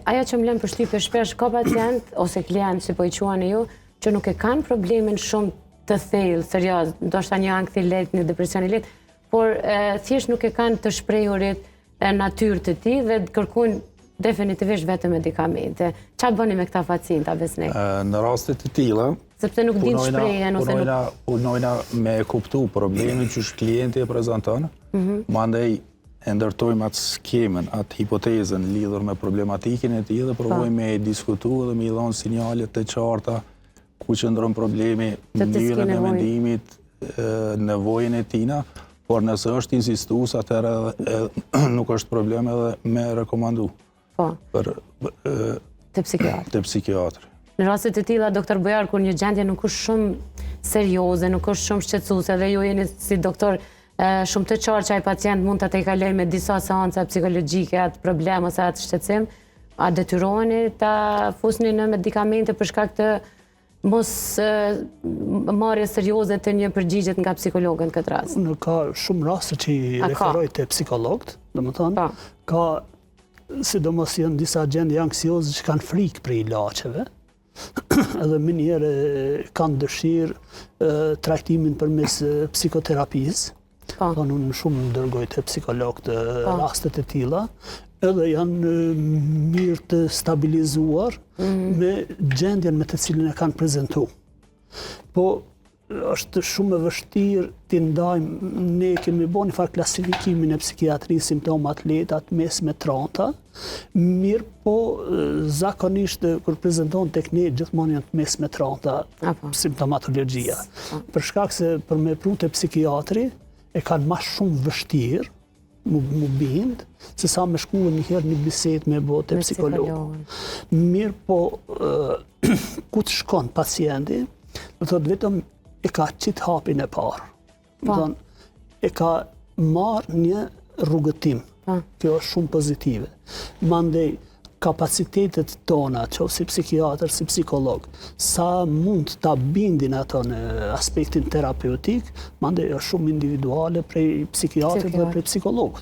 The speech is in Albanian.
ajo që më lën përshtypje shpesh ka pacient ose klient, si po i quani ju, që nuk e kanë problemin shumë të thellë, serioz, ndoshta një ankthi lehtë, një depresion i lehtë, por thjesht nuk e kanë të shprehurit natyrë të tij dhe kërkojnë definitivisht vetëm medikamente. Çfarë bëni me këta pacienta besnik? Në raste të tilla, sepse nuk din shprehjen ose nuk punojna me kuptu problemin që klienti e prezanton, mandej e ndërtojmë atë skemen, atë hipotezën lidhur me problematikën e tij dhe provojmë me diskutu dhe me i dhënë sinjalet të qarta ku qëndron problemi, mënyrën e mendimit, nevojën e tina, por nëse është insistues, atëherë nuk është problem edhe me rekomandu. Për te psikiatri. Në raste të tilla, doktor Bujar, kur një gjendje nuk është shumë serioze, nuk është shumë shqetësuese dhe ju jeni si doktor shumë të qartë që ai pacient mund ta tejkaloj me disa seanca psikologjike atë problem ose atë shqetësim, a detyroheni ta fusni në medikamente për shkak të mos marrje serioze të një përgjigje nga psikologët në këtë rast? Në ka shumë raste që i referoj te psikologët, domethënë, ka sidomos janë disa gjendje anksioze që kanë frikë për ilaçeve, edhe më njëherë kanë dëshirë trajtimin përmes psikoterapisë. Unë shumë dërgoj te psikologët rastet e tilla, edhe janë mirë të stabilizuar me gjendjen me të cilën e kanë prezentu. Po, është shumë e vështirë t'i ndajmë, ne kemi bo një farë klasifikimin e psikiatrisë, simptomat lehta, mesme, tranta, mirë po zakonisht kur prezenton tek ne gjithmonë janë të mesme, tranta simptomatologjia. Për shkak se për me pru te psikiatri e kanë ma shumë vështirë mu bind, se sa me shku njëherë një bisedë me bo te psikolog. Mirë po, ku të shkon pacienti, do thotë vetëm e ka qitë hapin e parë. Do thonë, e ka marrë një rrugëtim. Kjo është shumë pozitive. Mandej, kapacitetet tona, që si psikiatër, si psikolog, sa mund ta bindin ato në aspektin terapeutik, mandej është shumë individuale prej psikiatrit dhe prej psikologët.